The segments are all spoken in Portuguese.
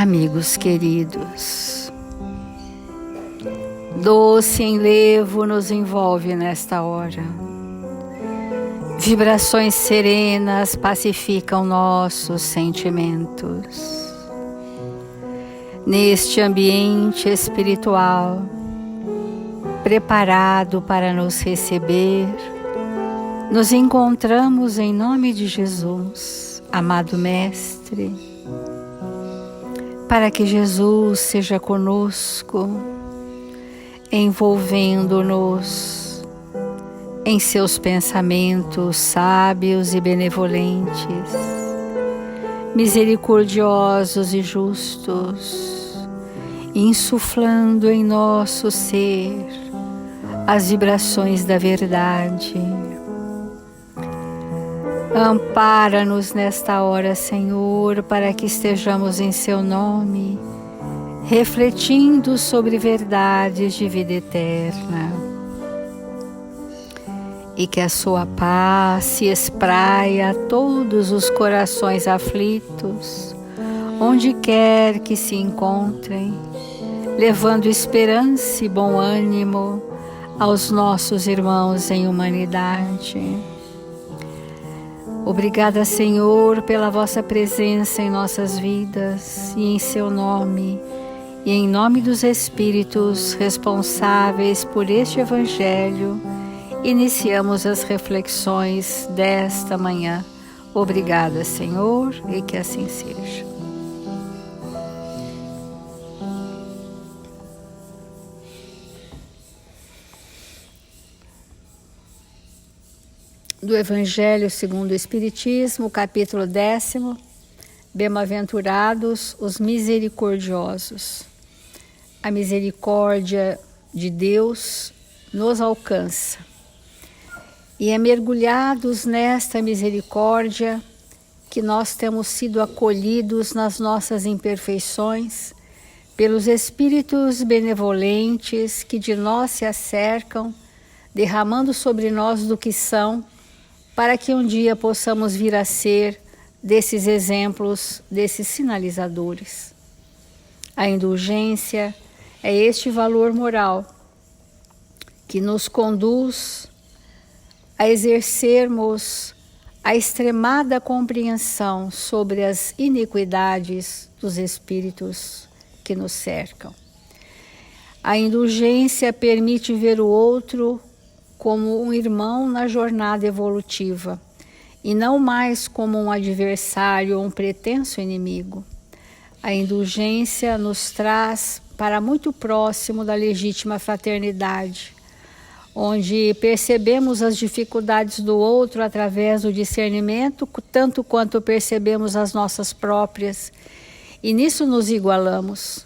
Amigos queridos, doce enlevo nos envolve nesta hora. Vibrações serenas pacificam nossos sentimentos. Neste ambiente espiritual, preparado para nos receber, nos encontramos em nome de Jesus, amado Mestre, para que Jesus seja conosco, envolvendo-nos em seus pensamentos sábios e benevolentes, misericordiosos e justos, insuflando em nosso ser as vibrações da verdade. Ampara-nos nesta hora, Senhor, para que estejamos em Seu nome, refletindo sobre verdades de vida eterna. E que a Sua paz se espraia a todos os corações aflitos, onde quer que se encontrem, levando esperança e bom ânimo aos nossos irmãos em humanidade. Obrigada, Senhor, pela vossa presença em nossas vidas e em seu nome, e em nome dos Espíritos responsáveis por este Evangelho, iniciamos as reflexões desta manhã. Obrigada, Senhor, e que assim seja. Do Evangelho segundo o Espiritismo, capítulo 10, Bem-aventurados os misericordiosos. A misericórdia de Deus nos alcança. E é mergulhados nesta misericórdia que nós temos sido acolhidos nas nossas imperfeições pelos Espíritos benevolentes que de nós se acercam, derramando sobre nós do que são, para que um dia possamos vir a ser desses exemplos, desses sinalizadores. A indulgência é este valor moral que nos conduz a exercermos a extremada compreensão sobre as iniquidades dos espíritos que nos cercam. A indulgência permite ver o outro como um irmão na jornada evolutiva, e não mais como um adversário ou um pretenso inimigo. A indulgência nos traz para muito próximo da legítima fraternidade, onde percebemos as dificuldades do outro através do discernimento, tanto quanto percebemos as nossas próprias, e nisso nos igualamos.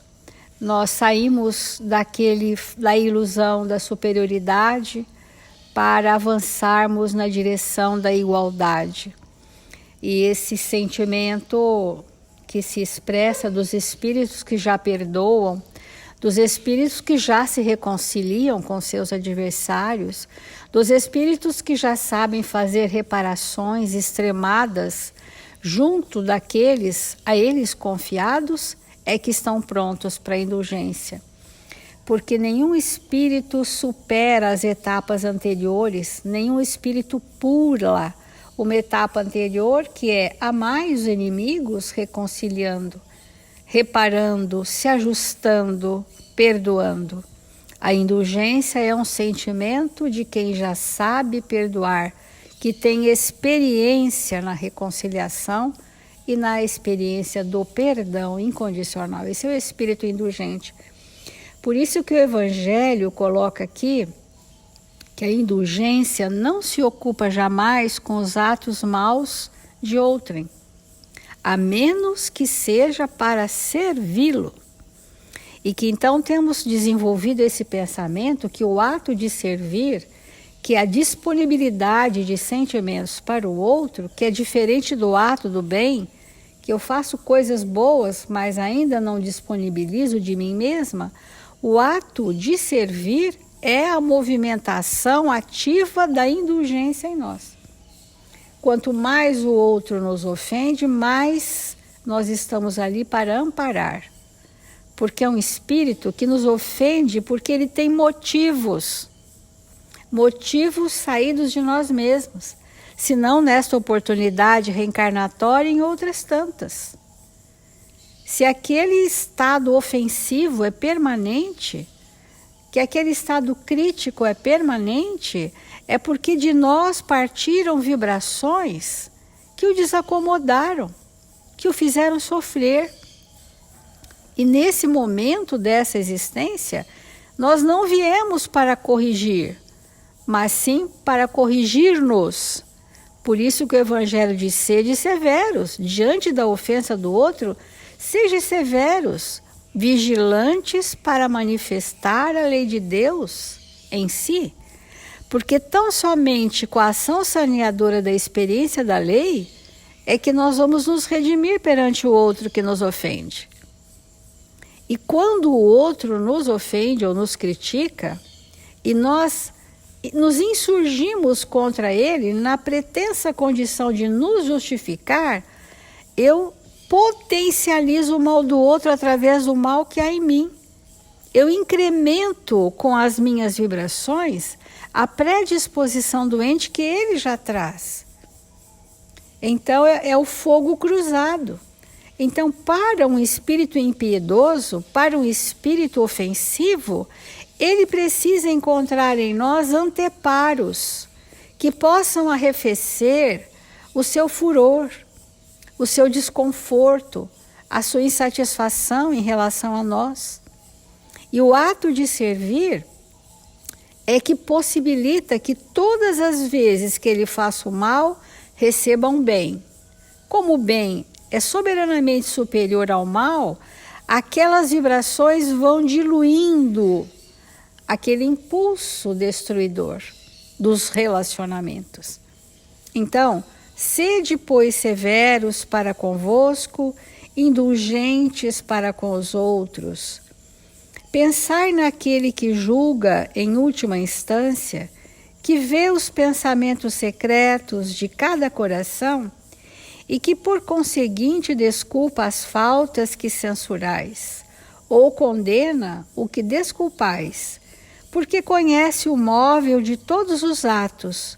Nós saímos da ilusão da superioridade para avançarmos na direção da igualdade. E esse sentimento que se expressa dos espíritos que já perdoam, dos espíritos que já se reconciliam com seus adversários, dos espíritos que já sabem fazer reparações extremadas junto daqueles a eles confiados, é que estão prontos para a indulgência. Porque nenhum espírito supera as etapas anteriores, nenhum espírito pula uma etapa anterior, que é amar os inimigos reconciliando, reparando, se ajustando, perdoando. A indulgência é um sentimento de quem já sabe perdoar, que tem experiência na reconciliação e na experiência do perdão incondicional. Esse é o espírito indulgente. Por isso que o Evangelho coloca aqui que a indulgência não se ocupa jamais com os atos maus de outrem, a menos que seja para servi-lo. E que então temos desenvolvido esse pensamento que o ato de servir, que é a disponibilidade de sentimentos para o outro, que é diferente do ato do bem, que eu faço coisas boas, mas ainda não disponibilizo de mim mesma. O ato de servir é a movimentação ativa da indulgência em nós. Quanto mais o outro nos ofende, mais nós estamos ali para amparar. Porque é um espírito que nos ofende porque ele tem motivos saídos de nós mesmos, se não nesta oportunidade reencarnatória em outras tantas. Se aquele estado ofensivo é permanente, que aquele estado crítico é permanente, é porque de nós partiram vibrações que o desacomodaram, que o fizeram sofrer. E nesse momento dessa existência, nós não viemos para corrigir, mas sim para corrigir-nos. Por isso que o Evangelho diz: sede severos, diante da ofensa do outro, sejam severos, vigilantes para manifestar a lei de Deus em si. Porque tão somente com a ação saneadora da experiência da lei é que nós vamos nos redimir perante o outro que nos ofende. E quando o outro nos ofende ou nos critica, e nós nos insurgimos contra ele na pretensa condição de nos justificar, eu potencializo o mal do outro através do mal que há em mim. Eu incremento com as minhas vibrações a predisposição doente que ele já traz. Então é o fogo cruzado. Então, para um espírito impiedoso, para um espírito ofensivo, ele precisa encontrar em nós anteparos que possam arrefecer o seu furor, o seu desconforto, a sua insatisfação em relação a nós. E o ato de servir é que possibilita que todas as vezes que ele faça o mal, receba um bem. Como o bem é soberanamente superior ao mal, aquelas vibrações vão diluindo aquele impulso destruidor dos relacionamentos. Então, sede, pois, severos para convosco, indulgentes para com os outros. Pensai naquele que julga em última instância, que vê os pensamentos secretos de cada coração e que, por conseguinte, desculpa as faltas que censurais, ou condena o que desculpais, porque conhece o móvel de todos os atos,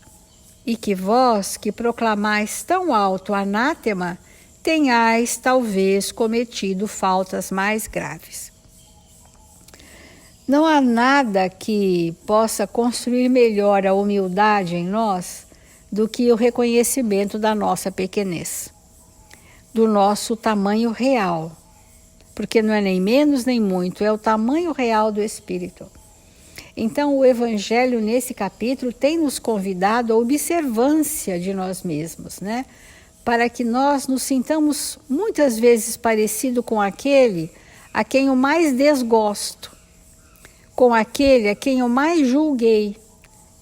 e que vós, que proclamais tão alto anátema, tenhais talvez cometido faltas mais graves. Não há nada que possa construir melhor a humildade em nós do que o reconhecimento da nossa pequenez, do nosso tamanho real, porque não é nem menos nem muito, é o tamanho real do Espírito. Então, o Evangelho, nesse capítulo, tem nos convidado à observância de nós mesmos, né? Para que nós nos sintamos muitas vezes parecido com aquele a quem eu mais desgosto, com aquele a quem eu mais julguei,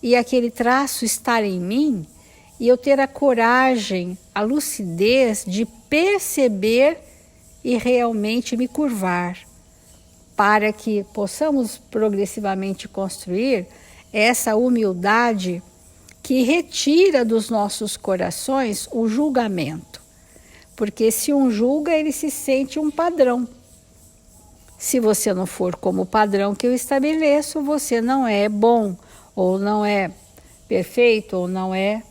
e aquele traço estar em mim, e eu ter a coragem, a lucidez de perceber e realmente me curvar, para que possamos progressivamente construir essa humildade que retira dos nossos corações o julgamento. Porque se um julga, ele se sente um padrão. Se você não for como o padrão que eu estabeleço, você não é bom, ou não é perfeito, ou não é,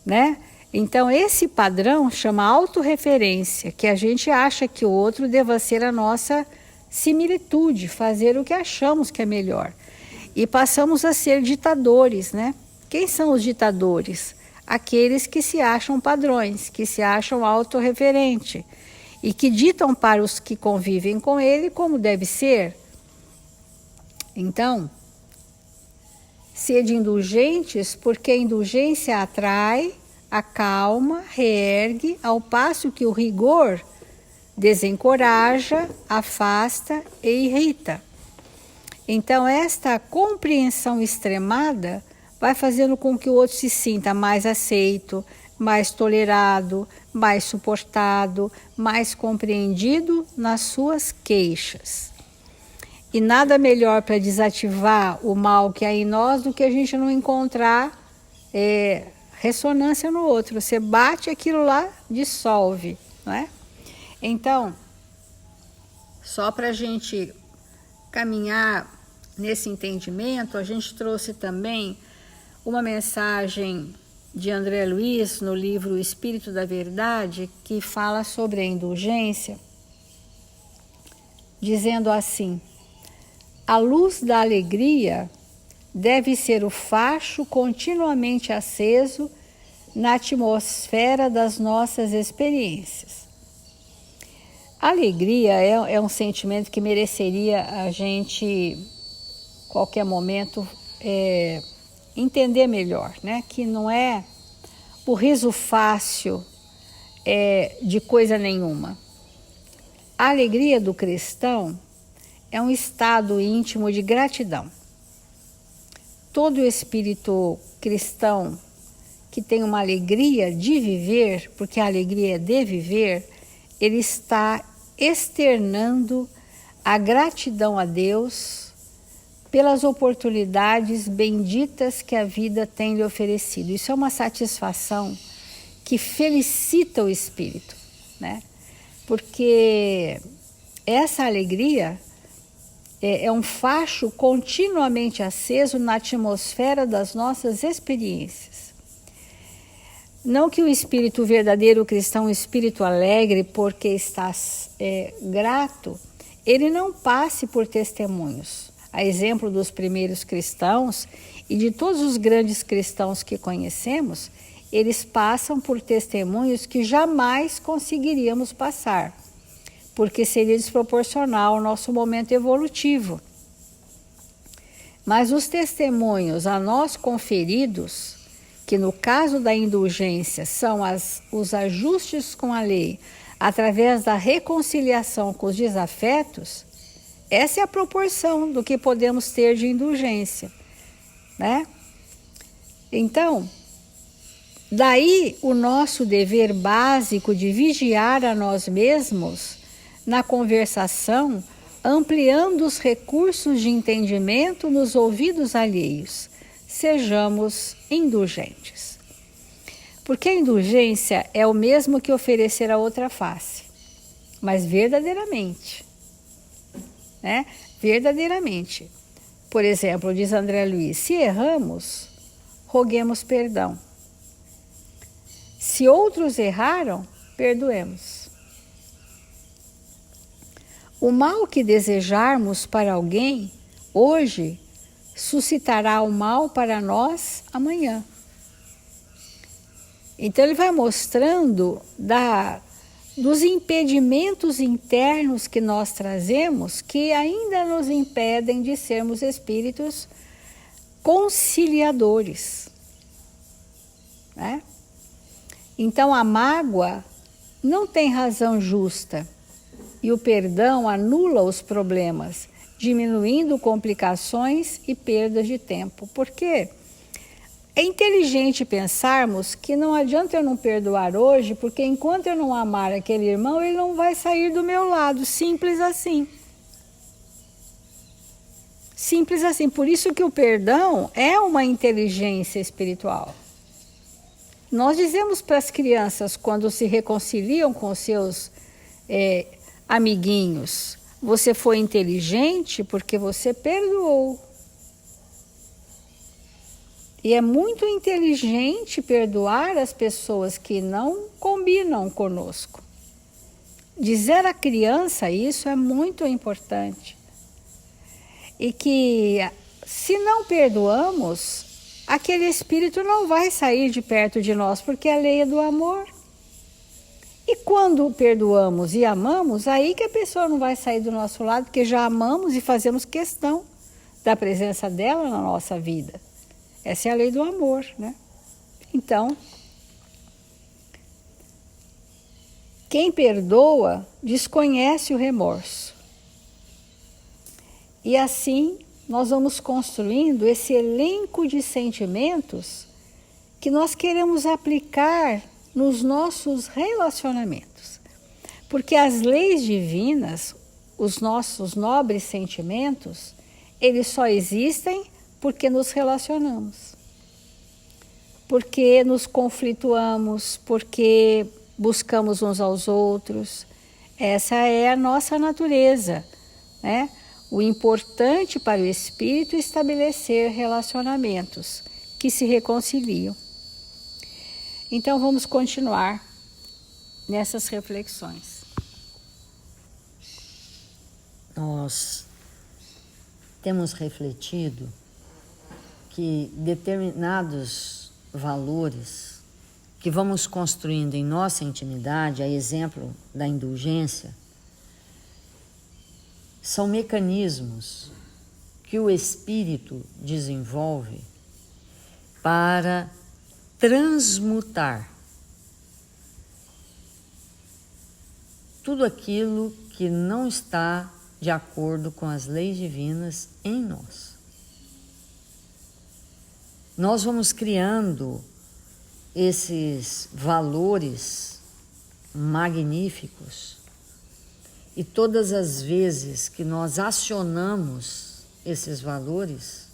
né? Então, esse padrão chama autorreferência, que a gente acha que o outro deva ser a nossa similitude, fazer o que achamos que é melhor. E passamos a ser ditadores, né? Quem são os ditadores? Aqueles que se acham padrões, que se acham autorreferente e que ditam para os que convivem com ele como deve ser. Então, sede indulgentes, porque a indulgência atrai, acalma, reergue, ao passo que o rigor desencoraja, afasta e irrita. Então, esta compreensão extremada vai fazendo com que o outro se sinta mais aceito, mais tolerado, mais suportado, mais compreendido nas suas queixas. E nada melhor para desativar o mal que há em nós do que a gente não encontrar ressonância no outro. Você bate, aquilo lá dissolve, não é? Então, só para a gente caminhar nesse entendimento, a gente trouxe também uma mensagem de André Luiz no livro O Espírito da Verdade, que fala sobre a indulgência, dizendo assim: a luz da alegria deve ser o facho continuamente aceso na atmosfera das nossas experiências. A alegria é um sentimento que mereceria a gente, qualquer momento, entender melhor, né? Que não é o riso fácil de coisa nenhuma. A alegria do cristão é um estado íntimo de gratidão. Todo espírito cristão que tem uma alegria de viver, porque a alegria é de viver, ele está externando a gratidão a Deus pelas oportunidades benditas que a vida tem lhe oferecido. Isso é uma satisfação que felicita o espírito, né? Porque essa alegria é um facho continuamente aceso na atmosfera das nossas experiências. Não que o espírito verdadeiro cristão, o espírito alegre, porque está grato, ele não passe por testemunhos. A exemplo dos primeiros cristãos e de todos os grandes cristãos que conhecemos, eles passam por testemunhos que jamais conseguiríamos passar, porque seria desproporcional ao nosso momento evolutivo. Mas os testemunhos a nós conferidos, que no caso da indulgência são os ajustes com a lei, através da reconciliação com os desafetos, essa é a proporção do que podemos ter de indulgência, né? Então, daí o nosso dever básico de vigiar a nós mesmos na conversação, ampliando os recursos de entendimento nos ouvidos alheios. Sejamos indulgentes. Porque a indulgência é o mesmo que oferecer a outra face, mas verdadeiramente, né? Verdadeiramente. Por exemplo, diz André Luiz, se erramos, roguemos perdão. Se outros erraram, perdoemos. O mal que desejarmos para alguém hoje suscitará o mal para nós amanhã. Então ele vai mostrando dos impedimentos internos que nós trazemos que ainda nos impedem de sermos espíritos conciliadores, né? Então a mágoa não tem razão justa e o perdão anula os problemas, diminuindo complicações e perdas de tempo. Por quê? É inteligente pensarmos que não adianta eu não perdoar hoje, porque enquanto eu não amar aquele irmão, ele não vai sair do meu lado. Simples assim. Simples assim. Por isso que o perdão é uma inteligência espiritual. Nós dizemos para as crianças, quando se reconciliam com seus amiguinhos, você foi inteligente porque você perdoou. E é muito inteligente perdoar as pessoas que não combinam conosco. Dizer à criança isso é muito importante. E que se não perdoamos, aquele espírito não vai sair de perto de nós, porque a lei é do amor. E quando perdoamos e amamos, aí que a pessoa não vai sair do nosso lado, porque já amamos e fazemos questão da presença dela na nossa vida. Essa é a lei do amor, né? Então, quem perdoa desconhece o remorso. E assim nós vamos construindo esse elenco de sentimentos que nós queremos aplicar nos nossos relacionamentos. Porque as leis divinas, os nossos nobres sentimentos, eles só existem porque nos relacionamos, porque nos conflituamos, porque buscamos uns aos outros. Essa é a nossa natureza, né? O importante para o espírito é estabelecer relacionamentos que se reconciliam. Então vamos continuar nessas reflexões. Nós temos refletido que determinados valores que vamos construindo em nossa intimidade, a exemplo da indulgência, são mecanismos que o espírito desenvolve para transmutar tudo aquilo que não está de acordo com as leis divinas em nós. Nós vamos criando esses valores magníficos e todas as vezes que nós acionamos esses valores,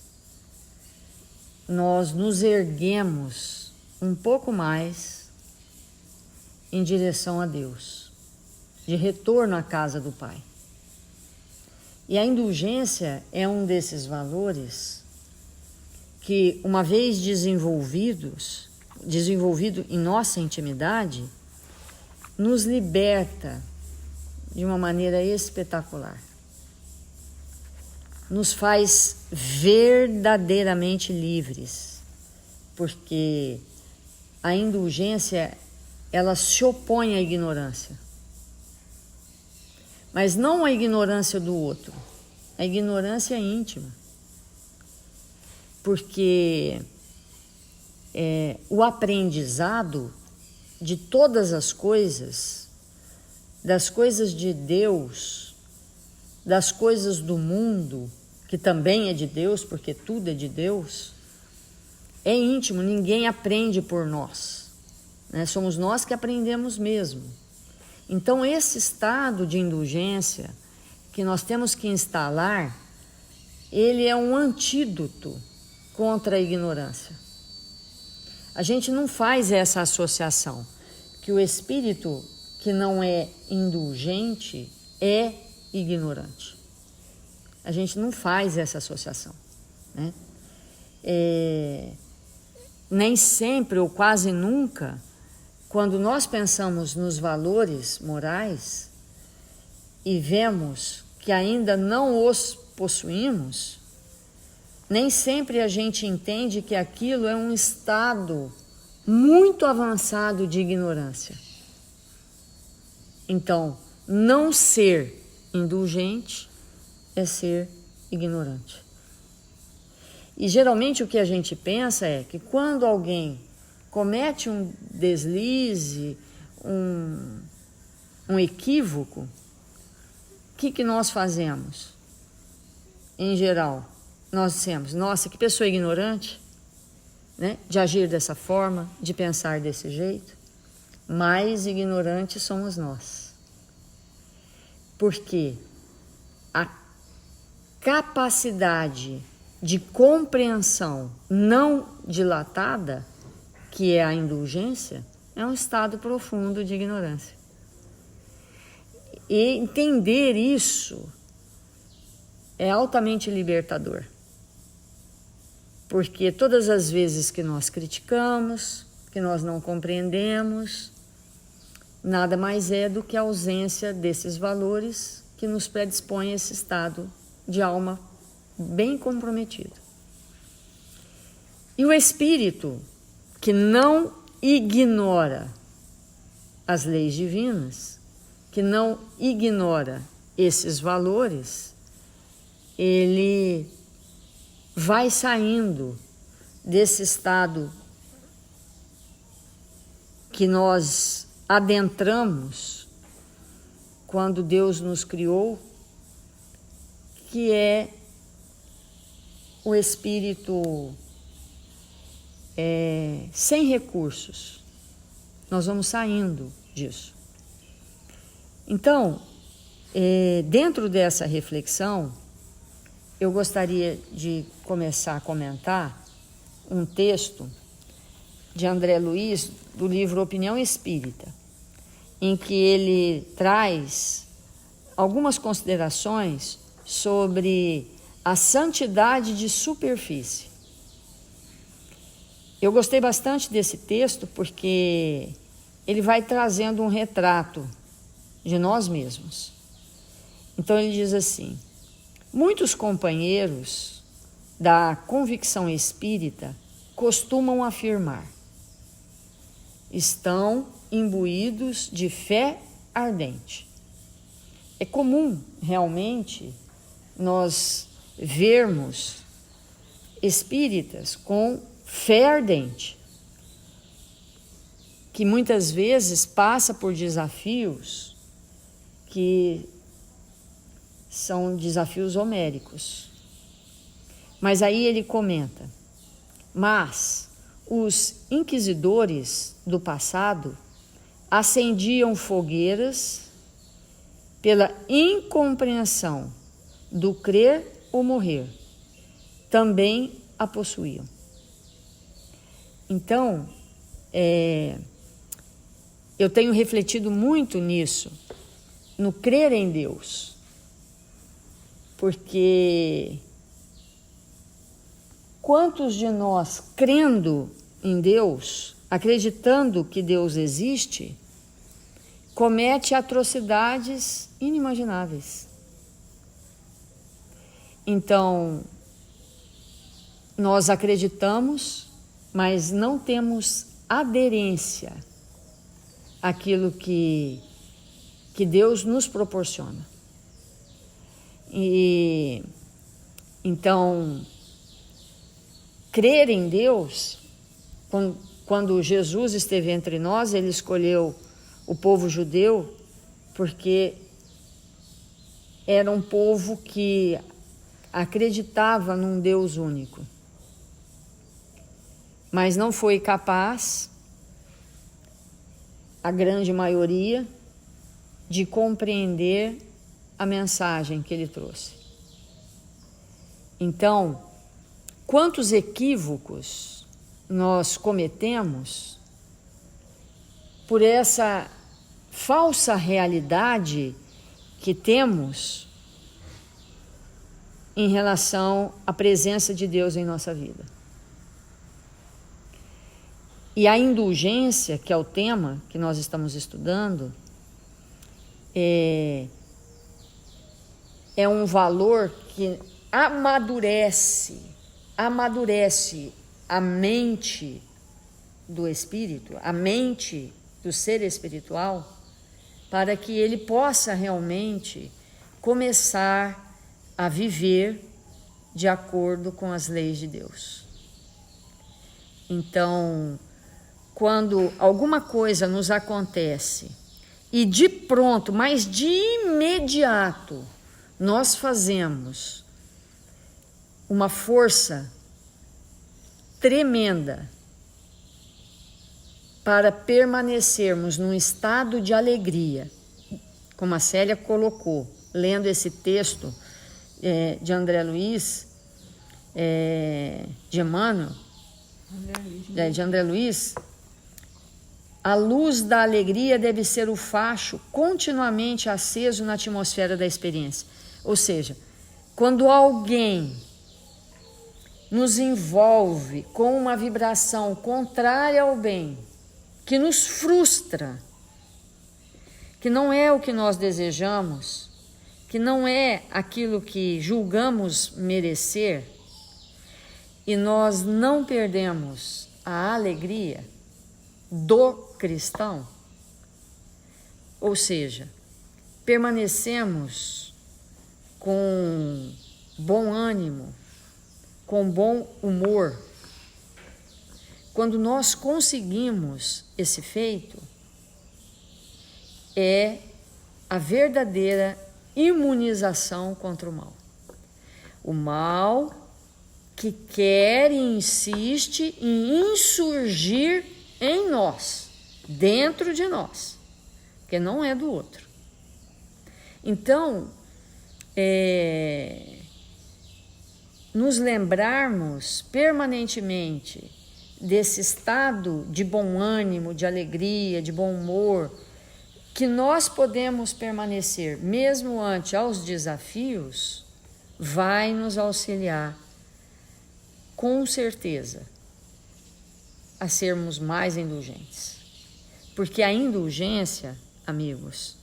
nós nos erguemos um pouco mais em direção a Deus, de retorno à casa do Pai. E a indulgência é um desses valores que, uma vez desenvolvido em nossa intimidade, nos liberta de uma maneira espetacular. Nos faz verdadeiramente livres, porque a indulgência, ela se opõe à ignorância. Mas não a ignorância do outro, a ignorância íntima. Porque o aprendizado de todas as coisas, das coisas de Deus, das coisas do mundo, que também é de Deus, porque tudo é de Deus, é íntimo, ninguém aprende por nós, né? Somos nós que aprendemos mesmo. Então, esse estado de indulgência que nós temos que instalar, ele é um antídoto contra a ignorância. A gente não faz essa associação, que o espírito que não é indulgente é ignorante. A gente não faz essa associação, né? Nem sempre ou quase nunca, quando nós pensamos nos valores morais e vemos que ainda não os possuímos, nem sempre a gente entende que aquilo é um estado muito avançado de ignorância. Então, não ser indulgente é ser ignorante. E geralmente o que a gente pensa é que quando alguém comete um deslize, um equívoco, o que nós fazemos? Em geral, nós dissemos, nossa, que pessoa ignorante, né? De agir dessa forma, de pensar desse jeito. Mais ignorantes somos nós. Porque a capacidade de compreensão não dilatada, que é a indulgência, é um estado profundo de ignorância. E entender isso é altamente libertador. Porque todas as vezes que nós criticamos, que nós não compreendemos, nada mais é do que a ausência desses valores que nos predispõem a esse estado de alma bem comprometido. E o espírito que não ignora as leis divinas, que não ignora esses valores, ele vai saindo desse estado que nós adentramos quando Deus nos criou, que é o espírito sem recursos. Nós vamos saindo disso. Então, dentro dessa reflexão, eu gostaria de começar a comentar um texto de André Luiz, do livro Opinião Espírita, em que ele traz algumas considerações sobre a santidade de superfície. Eu gostei bastante desse texto porque ele vai trazendo um retrato de nós mesmos. Então ele diz assim: muitos companheiros da convicção espírita costumam afirmar: estão imbuídos de fé ardente. É comum, realmente, nós vermos espíritas com fé ardente, que muitas vezes passa por desafios que são desafios homéricos. Mas aí ele comenta: mas os inquisidores do passado acendiam fogueiras pela incompreensão do crer ou morrer, também a possuíam. Então, eu tenho refletido muito nisso, no crer em Deus, porque quantos de nós, crendo em Deus, acreditando que Deus existe, comete atrocidades inimagináveis? Então, nós acreditamos, mas não temos aderência àquilo que Deus nos proporciona. E então, crer em Deus, quando Jesus esteve entre nós, ele escolheu o povo judeu porque era um povo que acreditava num Deus único, mas não foi capaz, a grande maioria, de compreender a mensagem que ele trouxe. Então, quantos equívocos nós cometemos por essa falsa realidade que temos em relação à presença de Deus em nossa vida. E a indulgência, que é o tema que nós estamos estudando, é um valor que amadurece a mente do espírito, a mente do ser espiritual, para que ele possa realmente começar a viver de acordo com as leis de Deus. Então, quando alguma coisa nos acontece e de pronto, mas de imediato, nós fazemos uma força tremenda para permanecermos num estado de alegria, como a Célia colocou, lendo esse texto de André Luiz, de Emmanuel, de André Luiz, a luz da alegria deve ser o facho continuamente aceso na atmosfera da experiência. Ou seja, quando alguém nos envolve com uma vibração contrária ao bem, que nos frustra, que não é o que nós desejamos, que não é aquilo que julgamos merecer, e nós não perdemos a alegria do cristão, ou seja, permanecemos com bom ânimo, com bom humor. Quando nós conseguimos esse feito, é a verdadeira imunização contra o mal. O mal que quer e insiste em insurgir em nós, dentro de nós, que não é do outro. Então, nos lembrarmos permanentemente desse estado de bom ânimo, de alegria, de bom humor, que nós podemos permanecer mesmo ante aos desafios, vai nos auxiliar, com certeza, a sermos mais indulgentes. Porque a indulgência, amigos,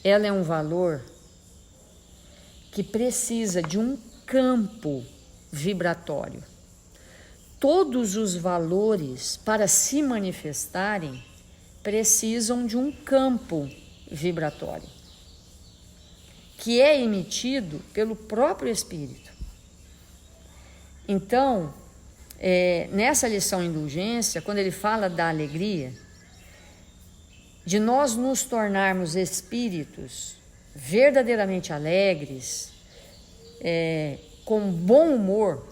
ela é um valor que precisa de um campo vibratório. Todos os valores, para se manifestarem, precisam de um campo vibratório, que é emitido pelo próprio Espírito. Então, nessa lição Indulgência, quando ele fala da alegria, de nós nos tornarmos espíritos verdadeiramente alegres, com bom humor,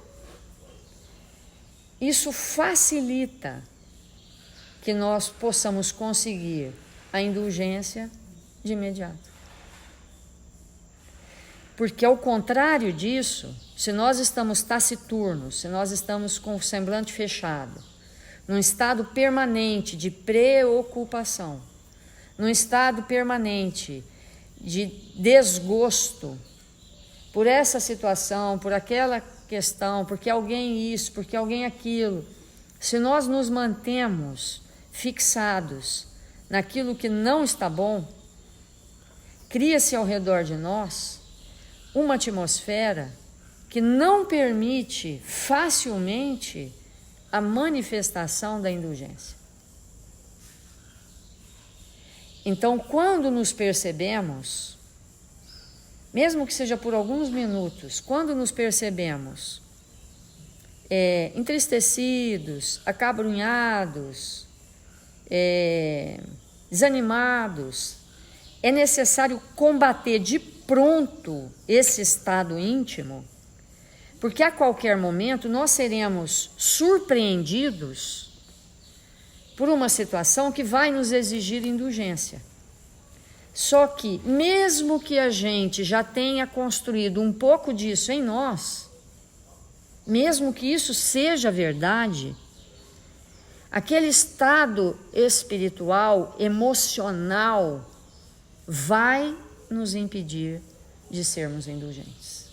isso facilita que nós possamos conseguir a indulgência de imediato. Porque, ao contrário disso, se nós estamos taciturnos, se nós estamos com o semblante fechado, num estado permanente de preocupação, num estado permanente de desgosto por essa situação, por aquela questão, porque alguém isso, porque alguém aquilo, se nós nos mantemos fixados naquilo que não está bom, cria-se ao redor de nós uma atmosfera que não permite facilmente a manifestação da indulgência. Então, quando nos percebemos, mesmo que seja por alguns minutos, quando nos percebemos entristecidos, acabrunhados, desanimados, é necessário combater de pronto esse estado íntimo, porque a qualquer momento nós seremos surpreendidos por uma situação que vai nos exigir indulgência. Só que, mesmo que a gente já tenha construído um pouco disso em nós, mesmo que isso seja verdade, aquele estado espiritual, emocional, vai nos impedir de sermos indulgentes.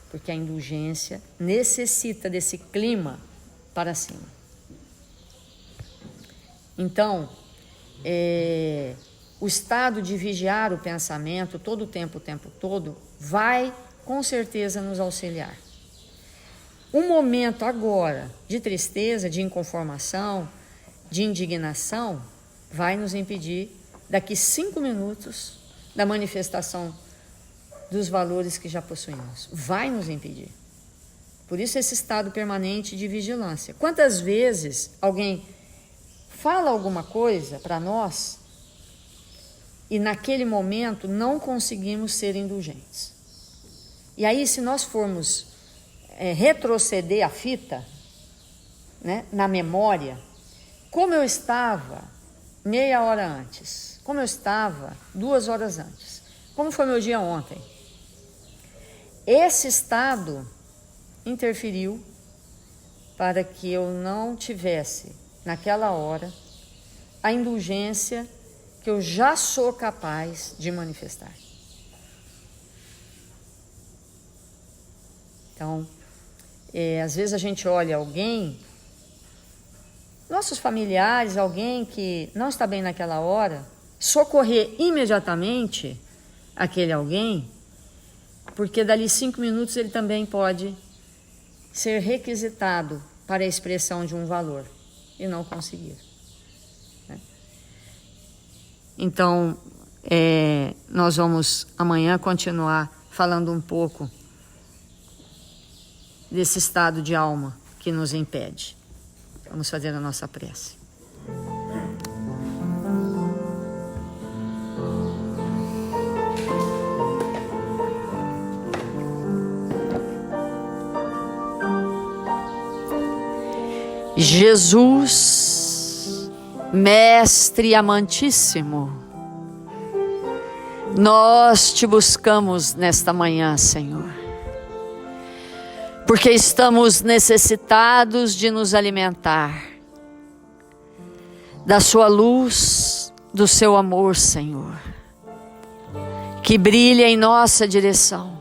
Porque a indulgência necessita desse clima para cima. Então, o estado de vigiar o pensamento todo o tempo todo, vai com certeza nos auxiliar. Um momento agora de tristeza, de inconformação, de indignação, vai nos impedir, daqui 5 minutos, da manifestação dos valores que já possuímos. Vai nos impedir. Por isso esse estado permanente de vigilância. Quantas vezes alguém fala alguma coisa para nós e naquele momento não conseguimos ser indulgentes. E aí, se nós formos retroceder a fita, né, na memória, como eu estava meia hora antes, como eu estava 2 horas antes, como foi meu dia ontem, esse estado interferiu para que eu não tivesse, naquela hora, a indulgência que eu já sou capaz de manifestar. Então, às vezes a gente olha alguém, nossos familiares, alguém que não está bem naquela hora, socorrer imediatamente aquele alguém, porque dali 5 minutos ele também pode ser requisitado para a expressão de um valor e não conseguir. Né? Então, nós vamos amanhã continuar falando um pouco desse estado de alma que nos impede. Vamos fazer a nossa prece. Jesus, Mestre amantíssimo, nós te buscamos nesta manhã, Senhor, porque estamos necessitados de nos alimentar da sua luz, do seu amor, Senhor, que brilha em nossa direção.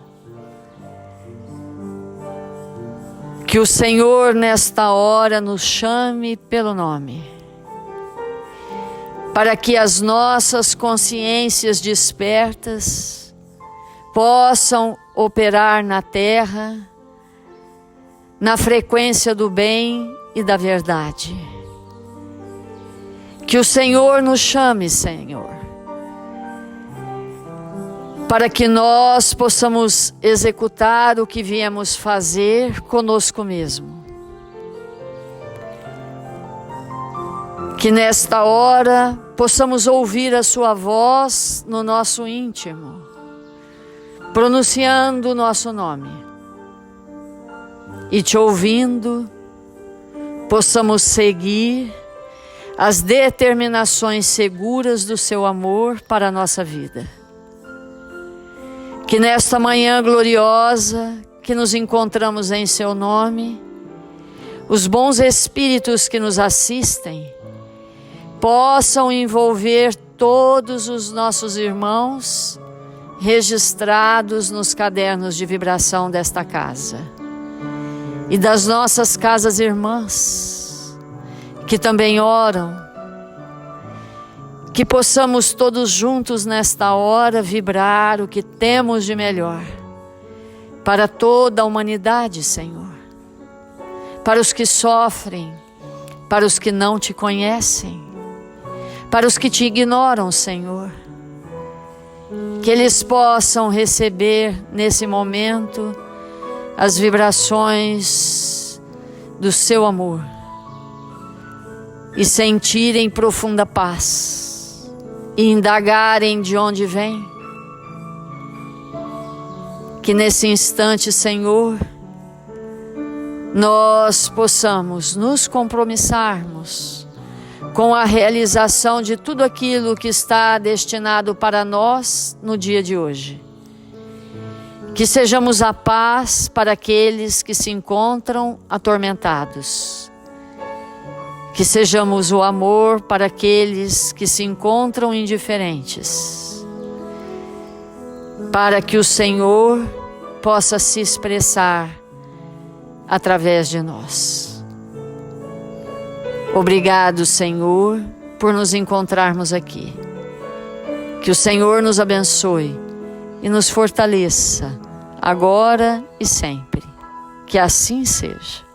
Que o Senhor nesta hora nos chame pelo nome, para que as nossas consciências despertas possam operar na terra, na frequência do bem e da verdade. Que o Senhor nos chame, Senhor, para que nós possamos executar o que viemos fazer conosco mesmo. Que nesta hora possamos ouvir a sua voz no nosso íntimo, pronunciando o nosso nome. E te ouvindo, possamos seguir as determinações seguras do seu amor para a nossa vida. Que nesta manhã gloriosa que nos encontramos em seu nome, os bons espíritos que nos assistem possam envolver todos os nossos irmãos registrados nos cadernos de vibração desta casa e das nossas casas irmãs que também oram. Que possamos todos juntos nesta hora vibrar o que temos de melhor para toda a humanidade, Senhor, para os que sofrem, para os que não te conhecem, para os que te ignoram, Senhor. Que eles possam receber nesse momento as vibrações do seu amor e sentirem profunda paz e indagarem de onde vem. Que nesse instante, Senhor, nós possamos nos compromissarmos com a realização de tudo aquilo que está destinado para nós no dia de hoje. Que sejamos a paz para aqueles que se encontram atormentados. Que sejamos o amor para aqueles que se encontram indiferentes. Para que o Senhor possa se expressar através de nós. Obrigado, Senhor, por nos encontrarmos aqui. Que o Senhor nos abençoe e nos fortaleça, agora e sempre. Que assim seja.